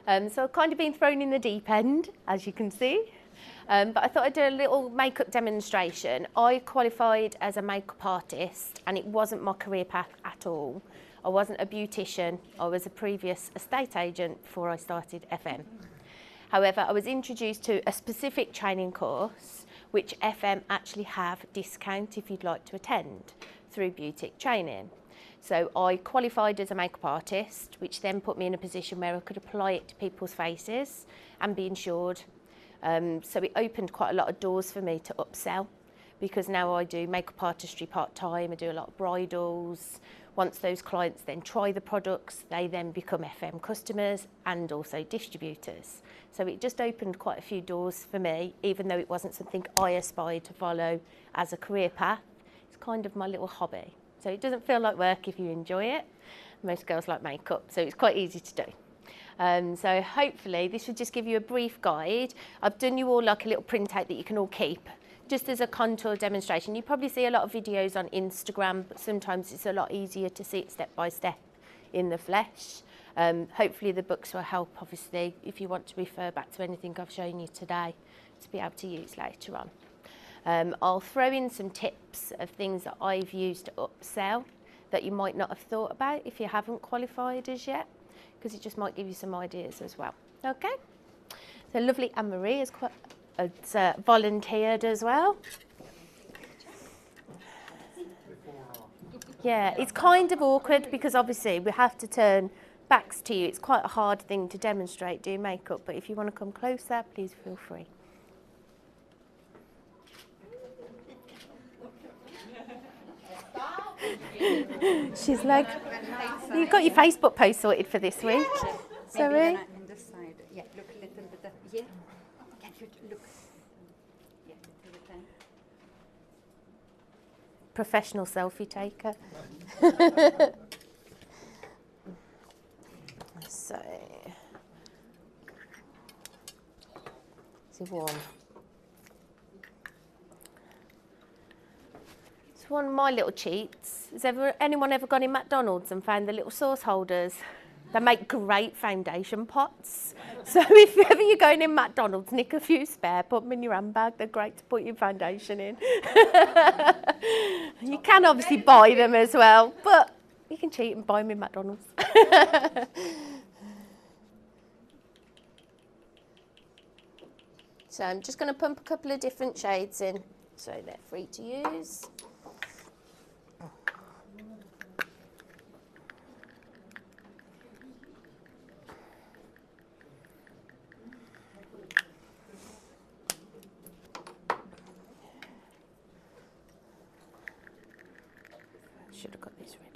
So I've kind of been thrown in the deep end, as you can see. But I thought I'd do a little makeup demonstration. I qualified as a makeup artist and it wasn't my career path at all. I wasn't a beautician, I was a previous estate agent before I started FM. However, I was introduced to a specific training course which FM actually have discount if you'd like to attend through Beautic Training. So I qualified as a makeup artist, which then put me in a position where I could apply it to people's faces and be insured. So it opened quite a lot of doors for me to upsell, because now I do makeup artistry part-time, I do a lot of bridals. Once those clients then try the products, they then become FM customers and also distributors. So it just opened quite a few doors for me, even though it wasn't something I aspired to follow as a career path. It's kind of my little hobby. So it doesn't feel like work if you enjoy it. Most girls like makeup, so it's quite easy to do. So hopefully this will just give you a brief guide. I've done you all like a little printout that you can all keep, just as a contour demonstration. You probably see a lot of videos on Instagram, but sometimes it's a lot easier to see it step by step in the flesh. Hopefully the books will help, obviously, if you want to refer back to anything I've shown you today, to be able to use later on. I'll throw in some tips of things that I've used to upsell that you might not have thought about if you haven't qualified as yet, because it just might give you some ideas as well. Okay? So lovely Anne-Marie is quite volunteered as well. Yeah, it's kind of awkward because obviously we have to turn backs to you. It's quite a hard thing to demonstrate, do makeup, but if you want to come closer, please feel free. She's like, you've got your Facebook post sorted for this week. Sorry? On this side. Yeah, look a little bit. Yeah. Can you look? Yeah, a little bit. Professional selfie taker. So, it's warm. It's one of my little cheats. Has anyone ever gone in McDonald's and found the little sauce holders? They make great foundation pots. So if ever you're going in McDonald's, nick a few spare, put them in your handbag. They're great to put your foundation in. You can obviously buy them as well, but you can cheat and buy them in McDonald's. So I'm just going to pump a couple of different shades in, so they're free to use. Should have got this ready.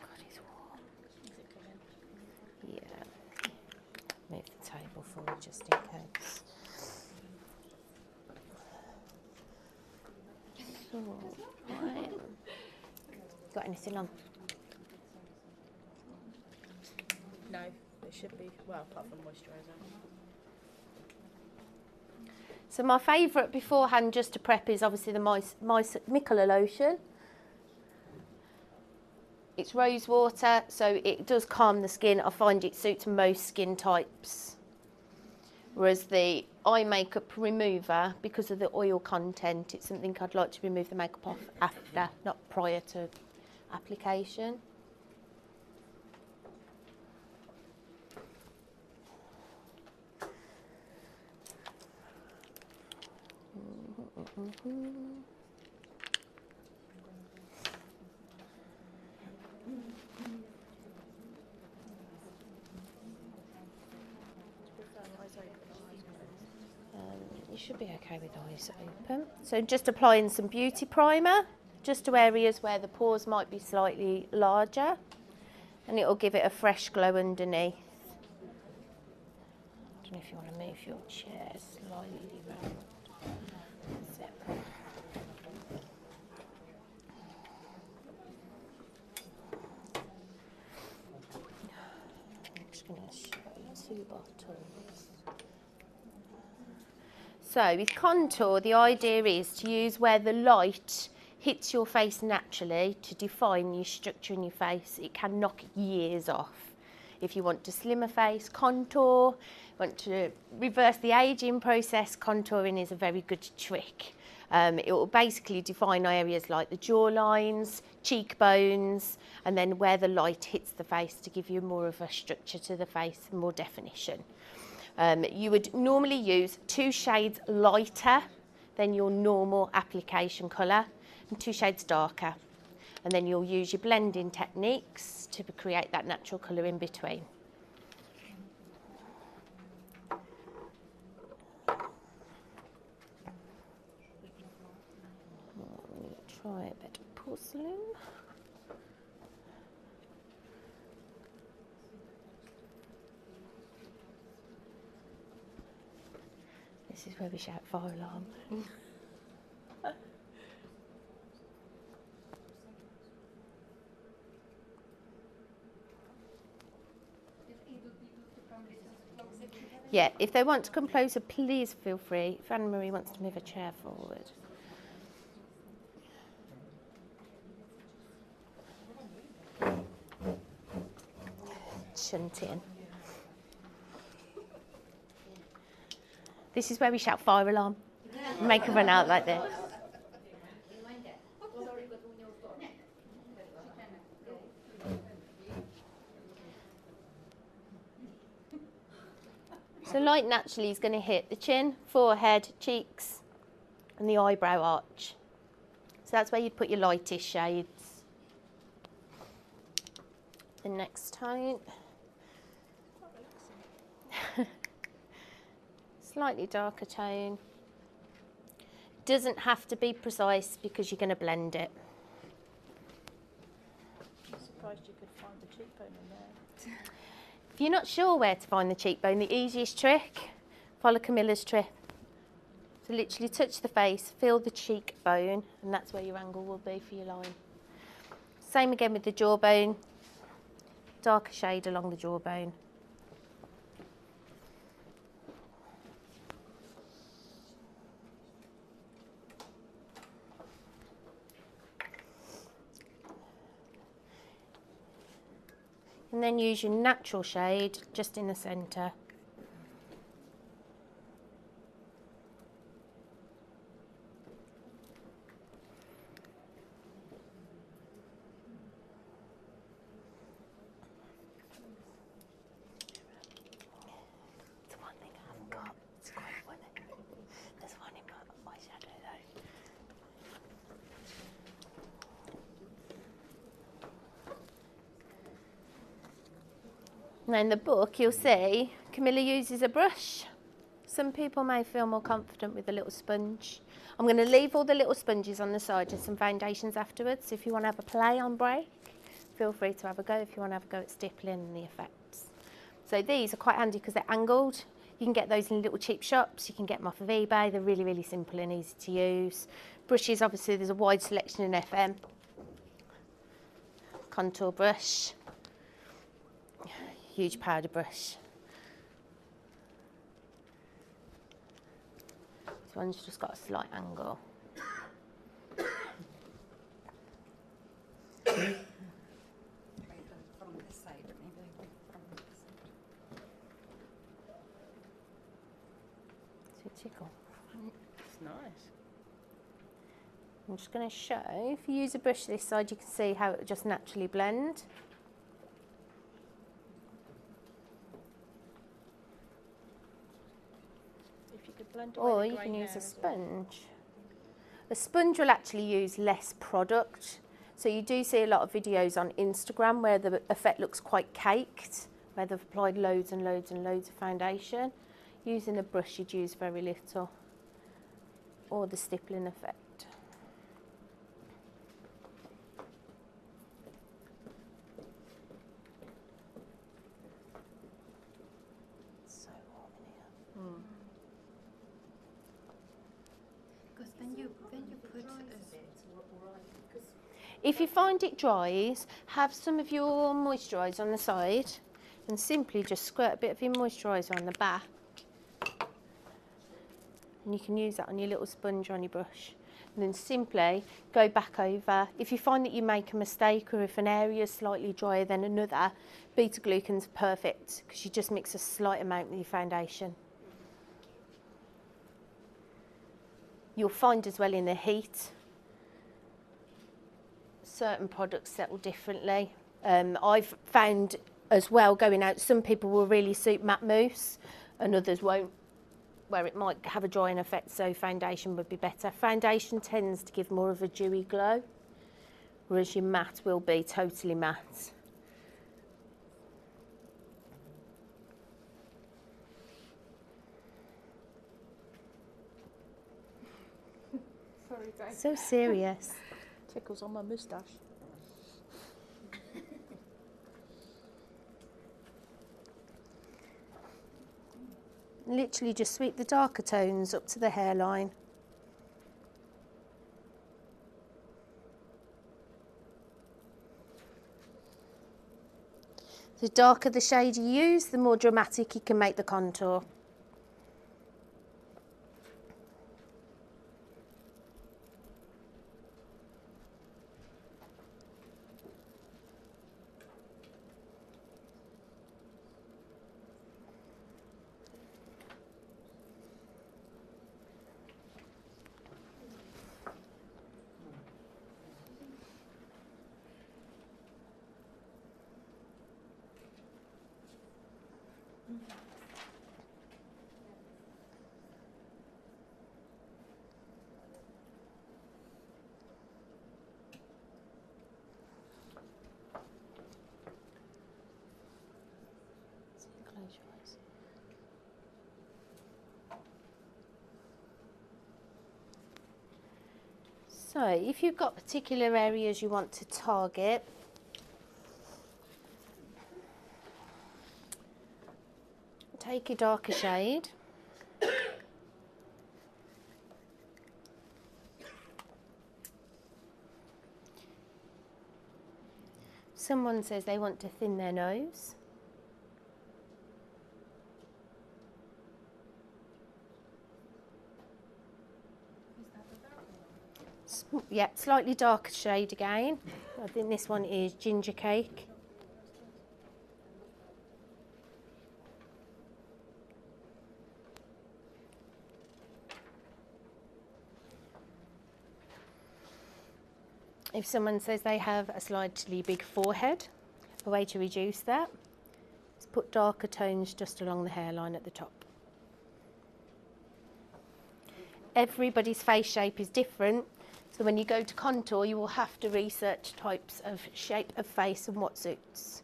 God, it's warm. Is it coming? Yeah. Move the table forward just in case. So, right. Got anything on? No, it should be, well, apart from moisturiser. So my favourite beforehand just to prep is obviously the micellar lotion. It's rose water, so it does calm the skin. I find it suits most skin types. Whereas the eye makeup remover, because of the oil content, it's something I'd like to remove the makeup off after, not prior to application. You should be okay with eyes open. So just applying some beauty primer, just to areas where the pores might be slightly larger, and it will give it a fresh glow underneath. I don't know if you want to move your chair slightly round. That's it. I'm just going to show you two bottles. So with contour, the idea is to use where the light hits your face naturally to define your structure in your face. It can knock years off. If you want to slim a face, contour. Want to reverse the aging process, contouring is a very good trick. It will basically define areas like the jawlines, cheekbones, and then where the light hits the face to give you more of a structure to the face, more definition. You would normally use 2 shades lighter than your normal application colour and 2 shades darker. And then you'll use your blending techniques to create that natural colour in between. Try a bit of porcelain. This is where we shout fire alarm. Yeah, if they want to come closer, please feel free. If Anne-Marie wants to move a chair forward. Shunt in. This is where we shout fire alarm. Make her run out like this. So light naturally is going to hit the chin, forehead, cheeks and the eyebrow arch. So that's where you'd put your lightest shades. The next tone. Slightly darker tone. Doesn't have to be precise because you're going to blend it. I'm surprised you could find the cheekbone in there. If you're not sure where to find the cheekbone, the easiest trick, follow Camilla's trick. So literally touch the face, feel the cheekbone, and that's where your angle will be for your line. Same again with the jawbone, darker shade along the jawbone. And then use your natural shade just in the centre. It's one thing I haven't got. It's quite funny. There's one in my eyeshadow though. Now in the book you'll see Camilla uses a brush. Some people may feel more confident with a little sponge. I'm going to leave all the little sponges on the side and some foundations afterwards. If you want to have a play on break, feel free to have a go if you want to have a go at stippling and the effects. So these are quite handy because they're angled. You can get those in little cheap shops. You can get them off of eBay. They're really, really simple and easy to use. Brushes, obviously there's a wide selection in FM. Contour brush. Huge powder brush. This one's just got a slight angle. From this side, maybe from this side. So tickle. It's nice. I'm just going to show, if you use a brush this side, you can see how it will just naturally blend. Or you can use a sponge. A sponge will actually use less product. So you do see a lot of videos on Instagram where the effect looks quite caked, where they've applied loads and loads and loads of foundation. Using a brush you'd use very little. Or the stippling effect. It's so warm in here. Because when you put If you find it dries, have some of your moisturiser on the side. And simply just squirt a bit of your moisturiser on the back. And you can use that on your little sponge on your brush. And then simply go back over. If you find that you make a mistake or if an area is slightly drier than another, beta glucan's perfect because you just mix a slight amount with your foundation. You'll find as well in the heat, certain products settle differently. I've found as well going out, some people will really suit matte mousse and others won't, where it might have a drying effect, so foundation would be better. Foundation tends to give more of a dewy glow, whereas your matte will be totally matte. Sorry, Dave. So serious. Tickles on my moustache. Literally just sweep the darker tones up to the hairline. The darker the shade you use, the more dramatic you can make the contour. Close your eyes. So if you've got particular areas you want to target, take a darker shade. Someone says they want to thin their nose. Yeah, slightly darker shade again. I think this one is ginger cake. If someone says they have a slightly big forehead, a way to reduce that is put darker tones just along the hairline at the top. Everybody's face shape is different, so when you go to contour you will have to research types of shape of face and what suits.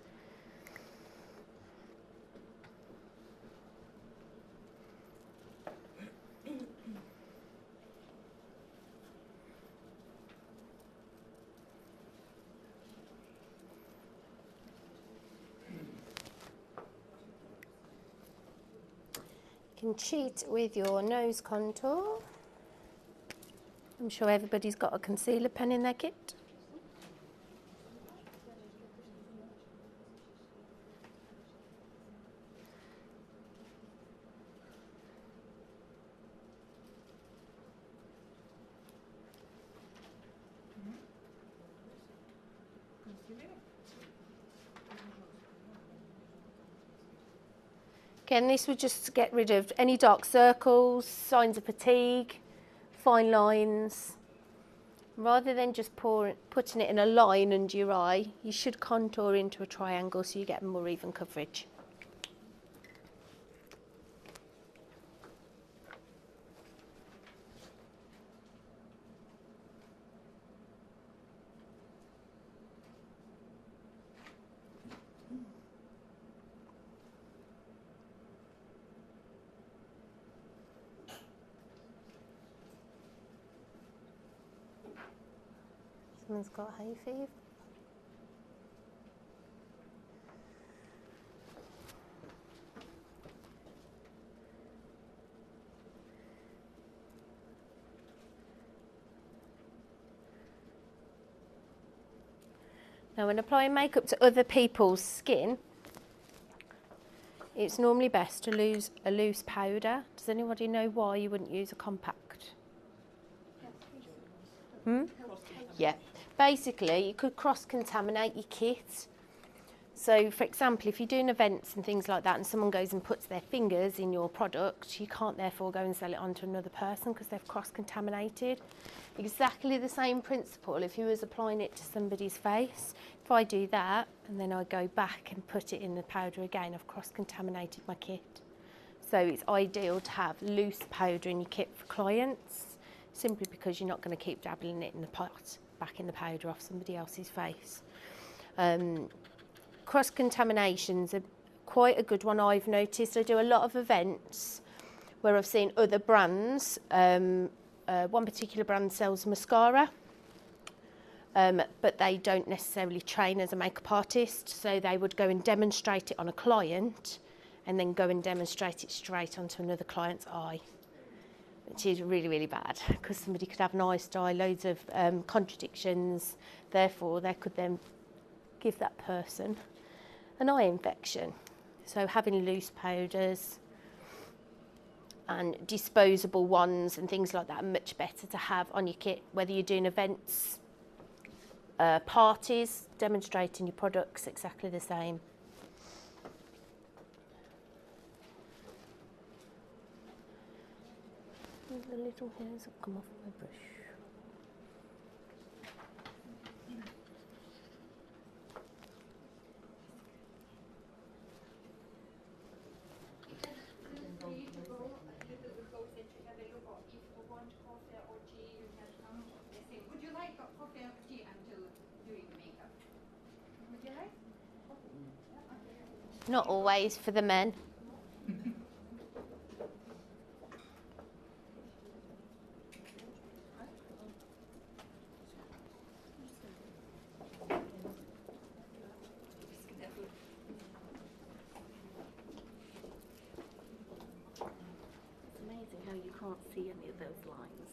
You can cheat with your nose contour. I'm sure everybody's got a concealer pen in their kit. Again, this would just get rid of any dark circles, signs of fatigue, fine lines. Rather than just putting it in a line under your eye, you should contour into a triangle so you get more even coverage. Someone's got hay fever. Now when applying makeup to other people's skin, It's normally best to use a loose powder. Does anybody know why you wouldn't use a compact? Yeah. Basically, you could cross-contaminate your kit. So, for example, if you're doing events and things like that and someone goes and puts their fingers in your product, you can't therefore go and sell it on to another person because they've cross-contaminated. Exactly the same principle if you was applying it to somebody's face. If I do that and then I go back and put it in the powder again, I've cross-contaminated my kit. So it's ideal to have loose powder in your kit for clients, simply because you're not going to keep dabbling it in the pot, back in the powder off somebody else's face. Cross-contaminations are quite a good one I've noticed. I do a lot of events where I've seen other brands. One particular brand sells mascara, but they don't necessarily train as a makeup artist, so they would go and demonstrate it on a client and then go and demonstrate it straight onto another client's eye, which is really, really bad because somebody could have nice eye, loads of contradictions, therefore they could then give that person an eye infection. So having loose powders and disposable ones and things like that are much better to have on your kit, whether you're doing events, parties, demonstrating your products, exactly the same. The little hairs have come off my brush. Would you like coffee or tea until doing the makeup? Would you like? Not always for the men. How you can't see any of those lines.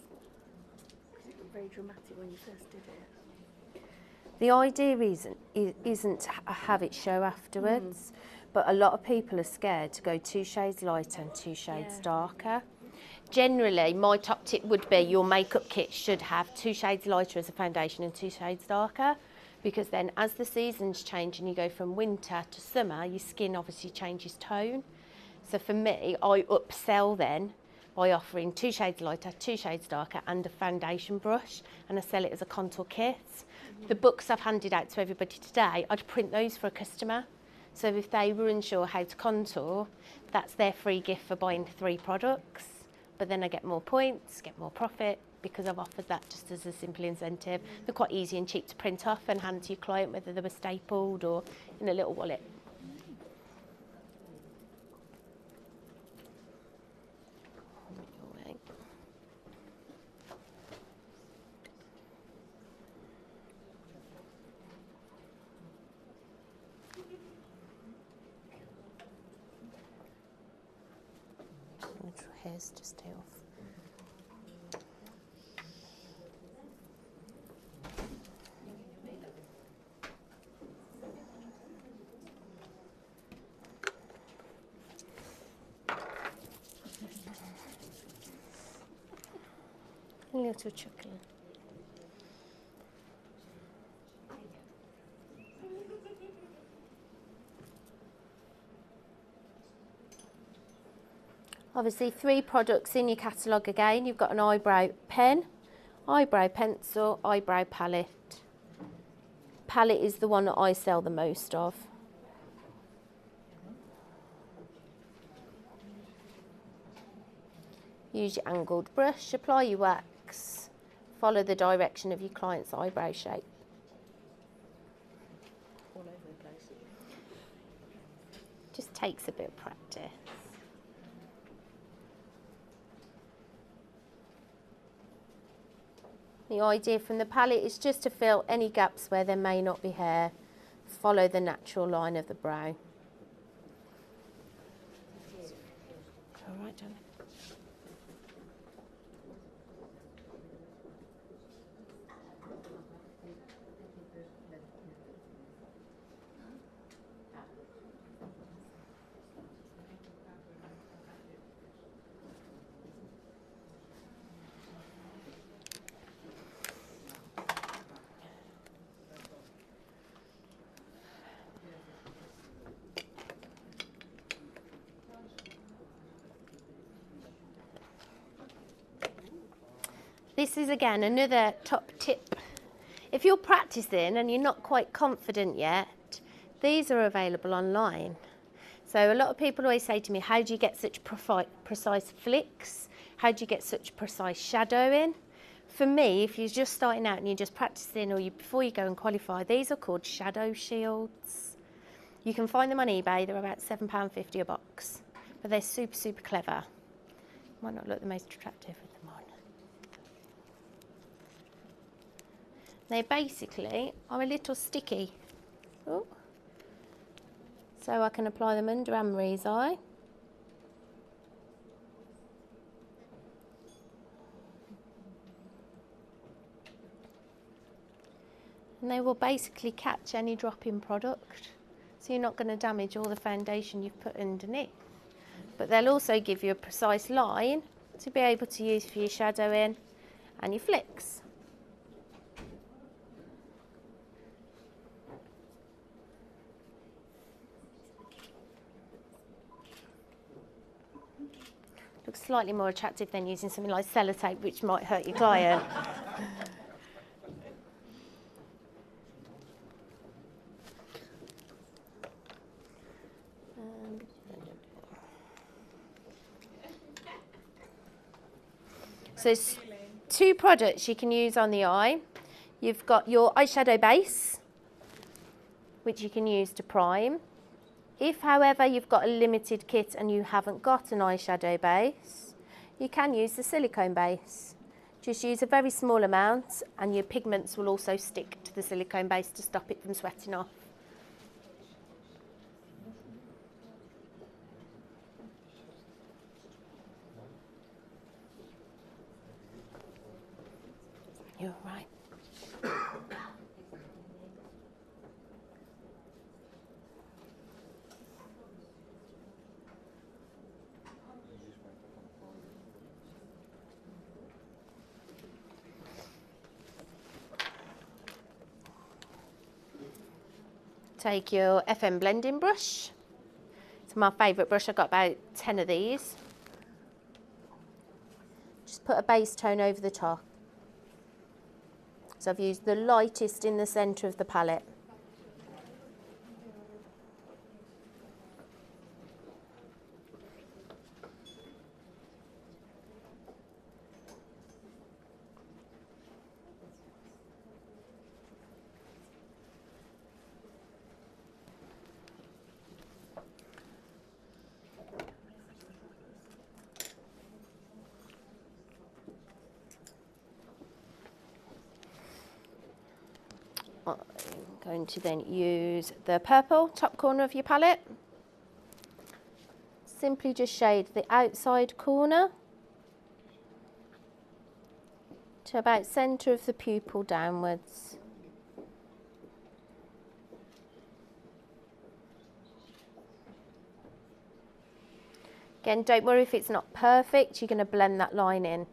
It was very dramatic when you first did it. The idea isn't to have it show afterwards, but a lot of people are scared to go 2 shades lighter and 2 shades darker. Generally, my top tip would be your makeup kit should have 2 shades lighter as a foundation and 2 shades darker, because then as the seasons change and you go from winter to summer, your skin obviously changes tone. So for me, I upsell then by offering 2 shades lighter, 2 shades darker and a foundation brush, and I sell it as a contour kit. The books I've handed out to everybody today, I'd print those for a customer. So if they were unsure how to contour, that's their free gift for buying 3 products. But then I get more points, get more profit, because I've offered that just as a simple incentive. They're quite easy and cheap to print off and hand to your client, whether they were stapled or in a little wallet. Little hairs to stay off. A little chocolate. Obviously 3 products in your catalogue again. You've got an eyebrow pen, eyebrow pencil, eyebrow palette. Palette is the one that I sell the most of. Use your angled brush, apply your wax, follow the direction of your client's eyebrow shape. All over the place. Just takes a bit of practice. The idea from the palette is just to fill any gaps where there may not be hair. Follow the natural line of the brow. All right, darling. This is again another top tip. If you're practicing and you're not quite confident yet, these are available online. So a lot of people always say to me, how do you get such precise flicks? How do you get such precise shadowing? For me, if you're just starting out and you're just practicing or before you go and qualify, these are called shadow shields. You can find them on eBay, they're about £7.50 a box, but they're super, super clever. Might not look the most attractive with them on. They basically are a little sticky. Ooh. So I can apply them under Anne-Marie's eye. And they will basically catch any drop in product. So you're not going to damage all the foundation you've put underneath. But they'll also give you a precise line to be able to use for your shadowing and your flicks. Looks slightly more attractive than using something like sellotape, which might hurt your client. So there's two products you can use on the eye. You've got your eyeshadow base, which you can use to prime. If, however, you've got a limited kit and you haven't got an eyeshadow base, you can use the silicone base. Just use a very small amount and your pigments will also stick to the silicone base to stop it from sweating off. You're right. Take your FM blending brush. It's my favourite brush. I've got about 10 of these. Just put a base tone over the top. So I've used the lightest in the centre of the palette. I'm going to then use the purple top corner of your palette. Simply just shade the outside corner to about centre of the pupil downwards. Again, don't worry if it's not perfect, you're going to blend that line in.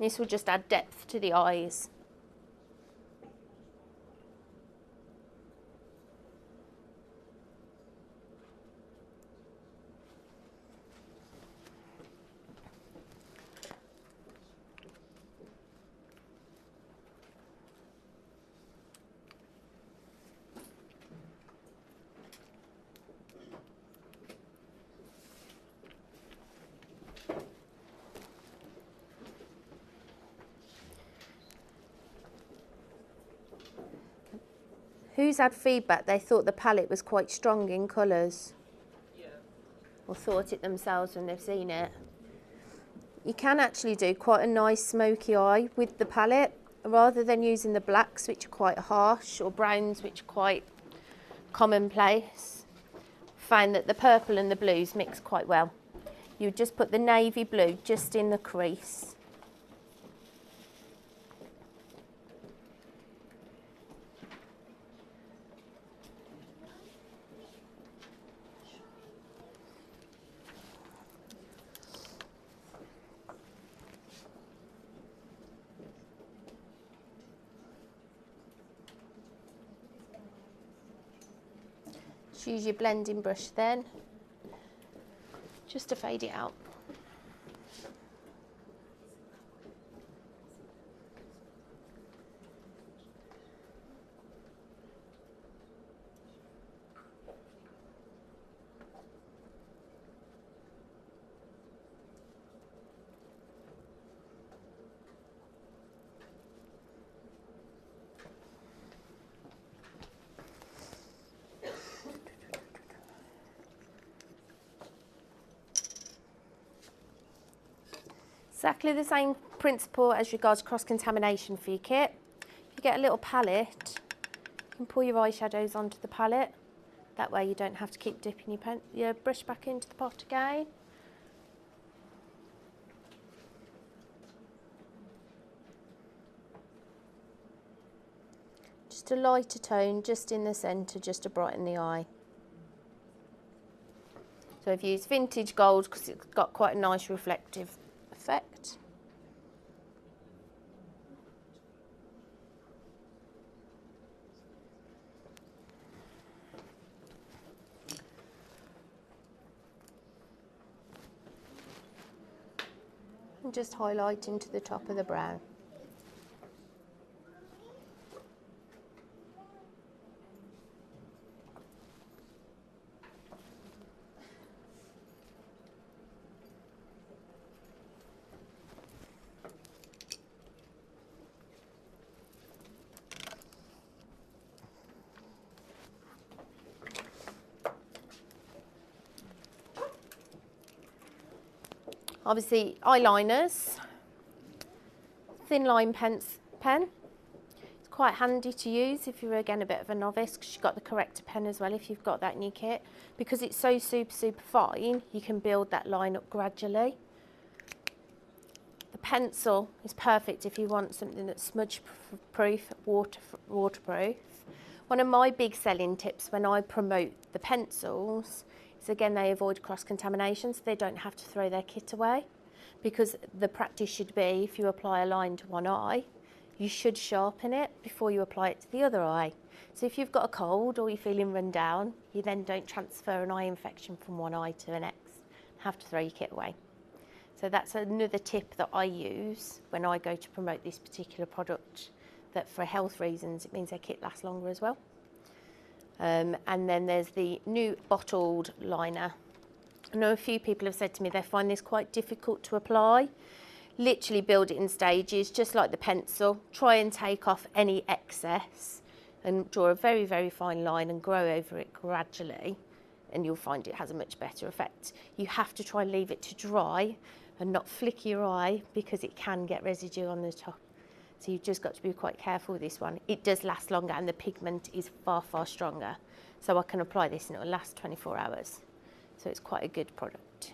This will just add depth to the eyes. Who's had feedback they thought the palette was quite strong in colours? Yeah. Or thought it themselves when they've seen it? You can actually do quite a nice smoky eye with the palette, rather than using the blacks, which are quite harsh, or browns, which are quite commonplace. Find that the purple and the blues mix quite well. You just put the navy blue just in the crease. Use your blending brush then, just to fade it out. Exactly the same principle as regards cross-contamination for your kit. If you get a little palette, you can pour your eyeshadows onto the palette. That way you don't have to keep dipping your brush back into the pot again. Just a lighter tone just in the centre, just to brighten the eye. So I've used vintage gold because it's got quite a nice reflective effect. And just highlight into the top of the brow. Obviously, eyeliners, thin line pen. It's quite handy to use if you're, again, a bit of a novice, because you've got the corrector pen as well if you've got that in your kit. Because it's so super fine, you can build that line up gradually. The pencil is perfect if you want something that's smudge proof, waterproof. One of my big selling tips when I promote the pencils is, again, they avoid cross-contamination, so they don't have to throw their kit away. Because the practice should be, if you apply a line to one eye, you should sharpen it before you apply it to the other eye. So if you've got a cold or you're feeling run down, you then don't transfer an eye infection from one eye to the next, have to throw your kit away. So that's another tip that I use when I go to promote this particular product, that for health reasons, it means their kit lasts longer as well. And then there's the new bottled liner. I know a few people have said to me they find this quite difficult to apply. Literally build it in stages, just like the pencil. Try and take off any excess and draw a very fine line and grow over it gradually, and you'll find it has a much better effect. You have to try and leave it to dry and not flick your eye, because it can get residue on the top. So you've just got to be quite careful with this one. It does last longer and the pigment is far stronger. So I can apply this and it will last 24 hours. So it's quite a good product.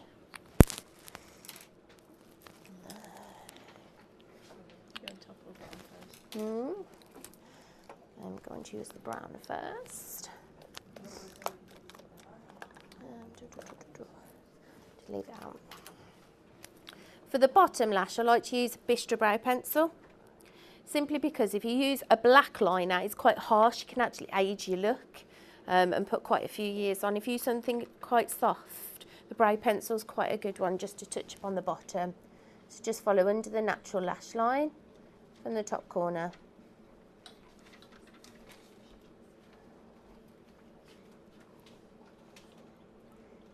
I'm going to use the brown first. Just leave it out. For the bottom lash, I like to use a Bistro brow pencil. Simply because if you use a black liner, it's quite harsh. You can actually age your look and put quite a few years on. If you use something quite soft, the brow pencil is quite a good one just to touch up on the bottom. So just follow under the natural lash line from the top corner.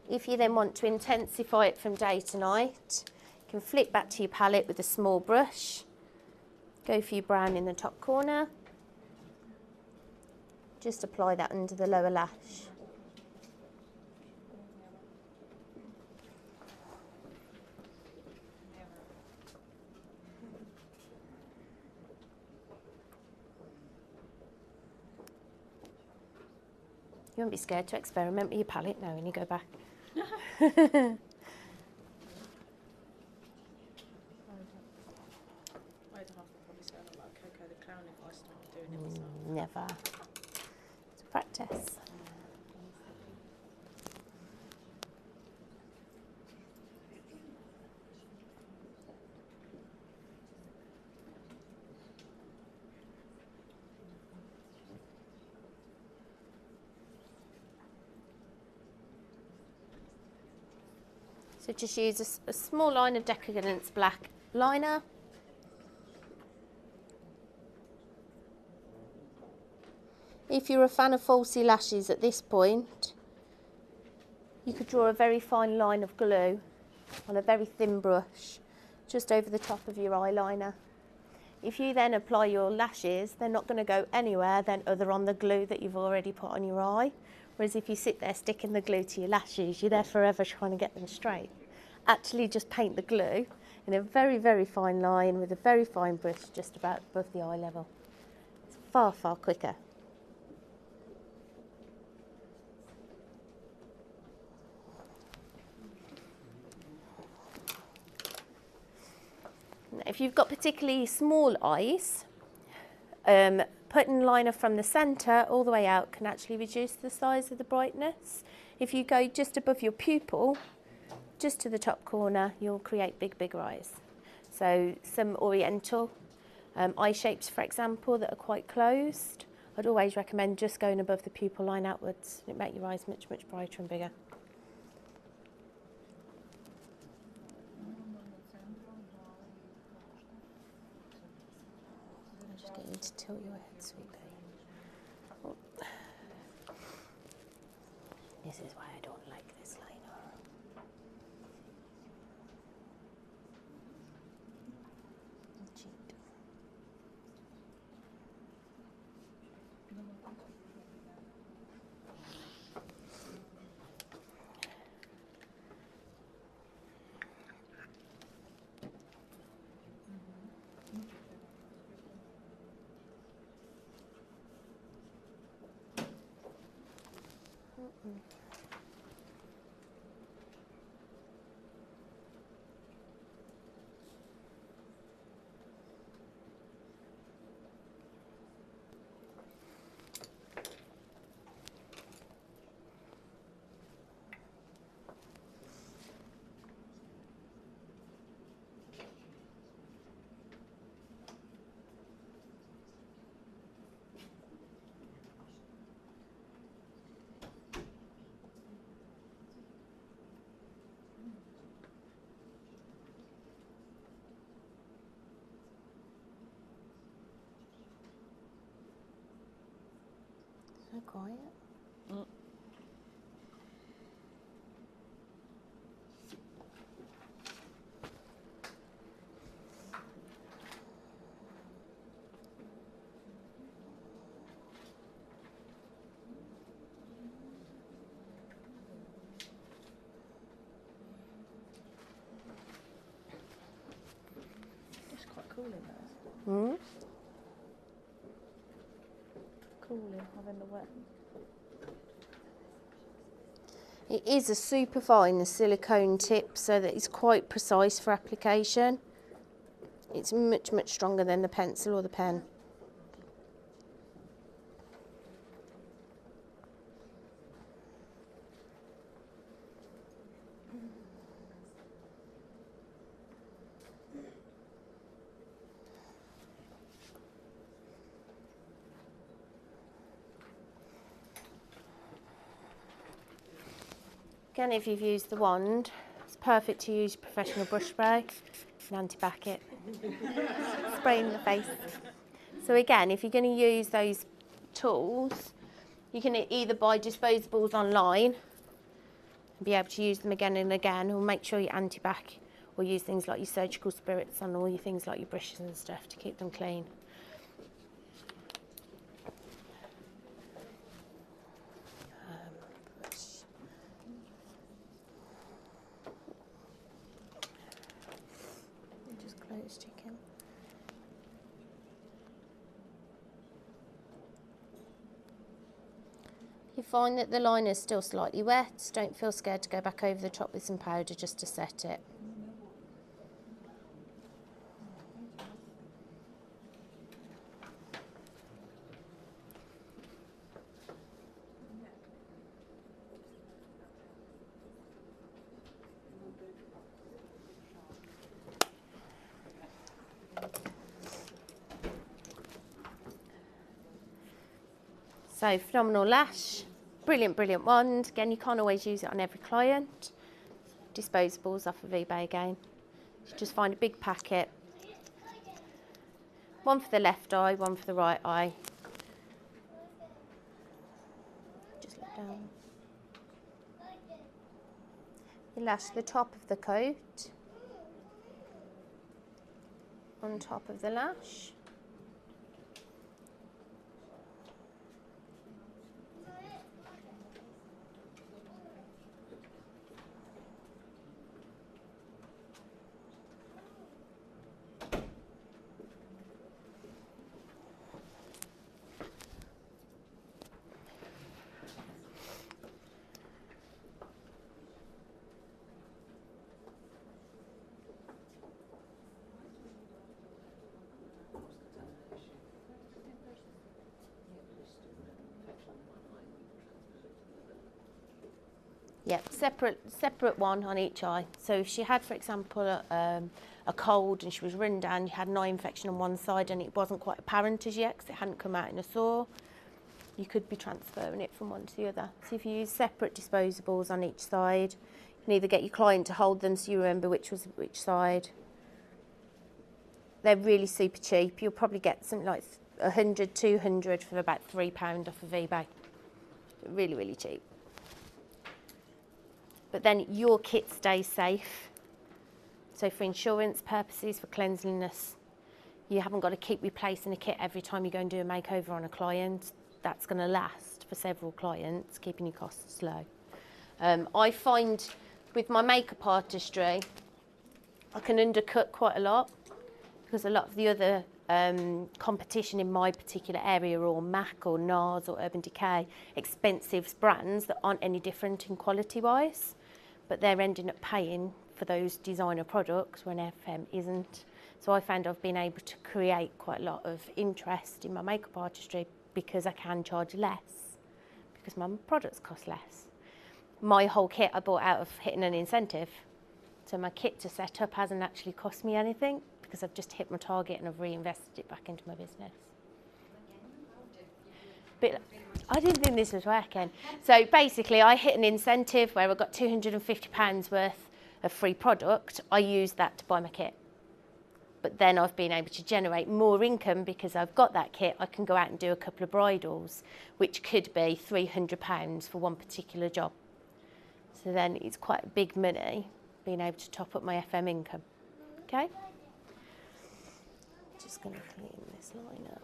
If you then want to intensify it from day to night, you can flip back to your palette with a small brush. Go for your brown in the top corner. Just apply that under the lower lash. You won't be scared to experiment with your palette now when you go back. Never. It's a practice. So just use a small line of Decadence black liner. If you're a fan of falsy lashes at this point, you could draw a very fine line of glue on a very thin brush just over the top of your eyeliner. If you then apply your lashes, they're not going to go anywhere then other on the glue that you've already put on your eye. Whereas if you sit there sticking the glue to your lashes, you're there forever trying to get them straight. Actually just paint the glue in a very, very fine line with a very fine brush just about above the eye level. It's far, far quicker. If you've got particularly small eyes, putting liner from the centre all the way out can actually reduce the size of the brightness. If you go just above your pupil, just to the top corner, you'll create big, bigger eyes. So some oriental eye shapes, for example, that are quite closed, I'd always recommend just going above the pupil line outwards. It'll make your eyes much, much brighter and bigger. I'm just getting you to tilt your head, sweet baby. Oh. This is why I don't like this liner. Cheat. So quiet. It's quite cool in there. Mm. Cool in having the wet. It is a super fine silicone tip so that it's quite precise for application. It's much, much stronger than the pencil or the pen. Again, if you've used the wand, it's perfect to use professional brush spray and anti-back it. Spray in the face. So again, if you're going to use those tools, you can either buy disposables online and be able to use them again and again, or make sure you anti-back, or use things like your surgical spirits on all your things like your brushes and stuff to keep them clean. Just close chicken. If you find that the liner is still slightly wet, don't feel scared to go back over the top with some powder just to set it. So Phenomenal Lash, brilliant, brilliant wand. Again, you can't always use it on every client. Disposables off of eBay again. You just find a big packet. One for the left eye, one for the right eye. Just let down. You lash the top of the coat on top of the lash. Yep, separate one on each eye. So if she had, for example, a cold and she was run down, you had an eye infection on one side and it wasn't quite apparent as yet because it hadn't come out in a sore, you could be transferring it from one to the other. So if you use separate disposables on each side, you can either get your client to hold them so you remember which was which side. They're really super cheap. You'll probably get something like 100, 200 for about £3 off of eBay. Really, really cheap. But then your kit stays safe. So for insurance purposes, for cleanliness, you haven't got to keep replacing a kit every time you go and do a makeover on a client. That's going to last for several clients, keeping your costs low. I find with my makeup artistry, I can undercut quite a lot because a lot of the other competition in my particular area are all MAC or NARS or Urban Decay, expensive brands that aren't any different in quality-wise, but they're ending up paying for those designer products when FM isn't. So I found I've been able to create quite a lot of interest in my makeup artistry because I can charge less, because my products cost less. My whole kit I bought out of hitting an incentive. So my kit to set up hasn't actually cost me anything because I've just hit my target and I've reinvested it back into my business. But I didn't think this was working. So basically I hit an incentive where I got £250 worth of free product. I used that to buy my kit. But then I've been able to generate more income because I've got that kit. I can go out and do a couple of bridals, which could be £300 for one particular job. So then it's quite big money being able to top up my FM income. Okay? Just going to clean this line up.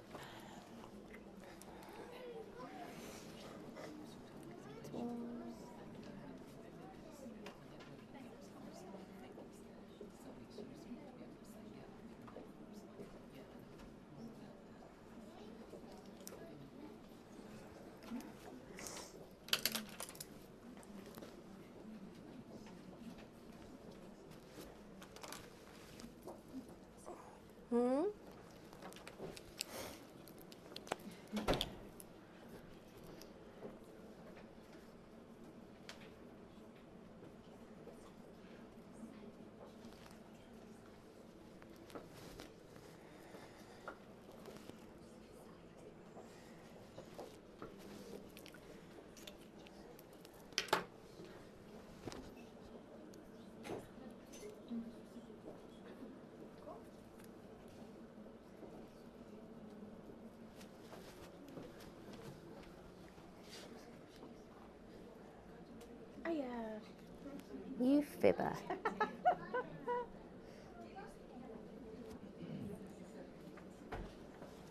You fibber.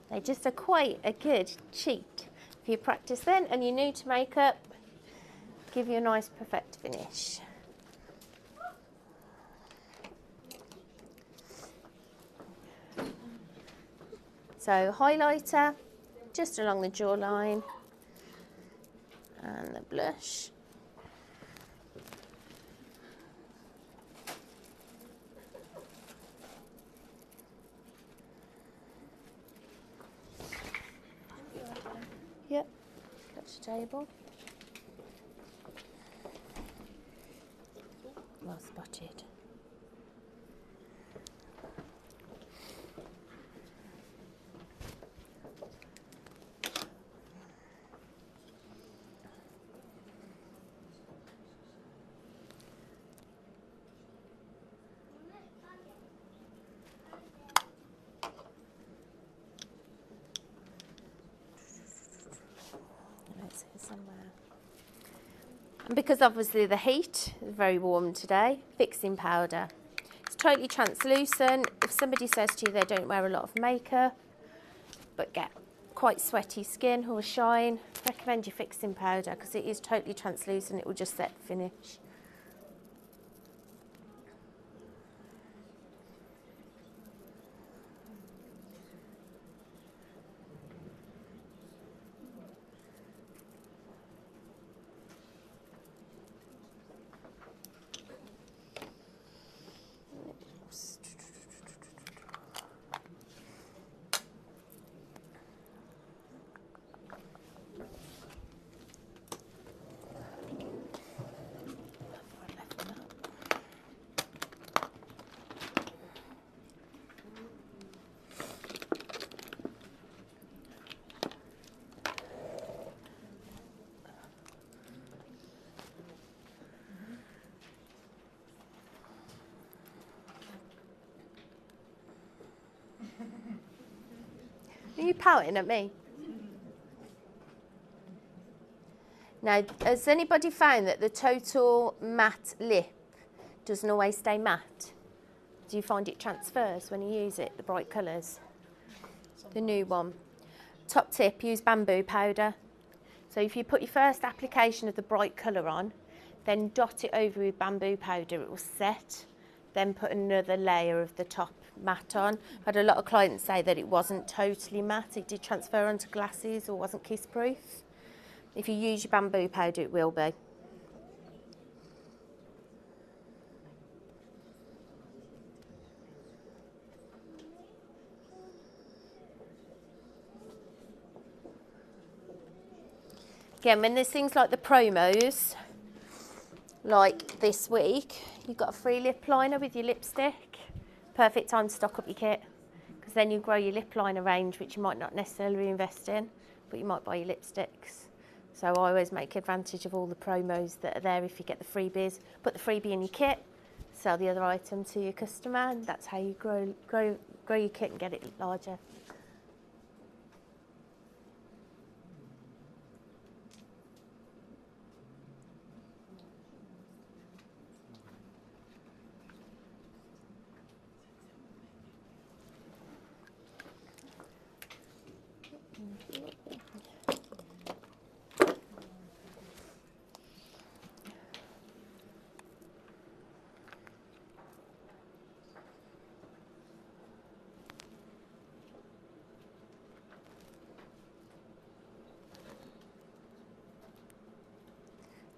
They just are quite a good cheat. If you practice then and you're new to makeup, give you a nice perfect finish. So highlighter, just along the jawline, and the blush. Yep, touch table. Well spotted. And because obviously the heat is very warm today, fixing powder. It's totally translucent. If somebody says to you they don't wear a lot of makeup, but get quite sweaty skin or shine, recommend your fixing powder because it is totally translucent. It will just set finish. you pouting at me? Now, has anybody found that the total matte lip doesn't always stay matte? Do you find it transfers when you use it, the bright colours? The new one. Top tip, use bamboo powder. So if you put your first application of the bright colour on, then dot it over with bamboo powder, it will set. Then put another layer of the top matte on. I had a lot of clients say that it wasn't totally matte, it did transfer onto glasses or wasn't kiss proof. If you use your bamboo powder, it will be. Again, when there's things like the promos, like this week, you've got a free lip liner with your lipstick. Perfect time to stock up your kit, because then you grow your lip liner range, which you might not necessarily invest in, but you might buy your lipsticks. So I always make advantage of all the promos that are there if you get the freebies. Put the freebie in your kit, sell the other item to your customer, and that's how you grow your kit and get it larger.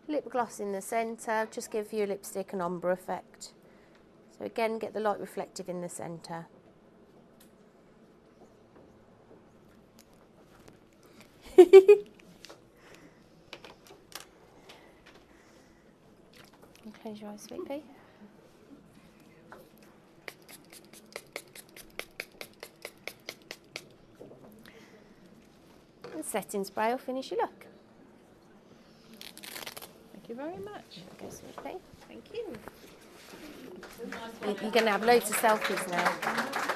Lip gloss in the centre, just give your lipstick an ombre effect. So again, get the light reflective in the centre. Close your eyes, sweet pea. And setting spray will finish your look. Thank you very much. Okay, sweet pea. Thank you. You're going to have loads of selfies now.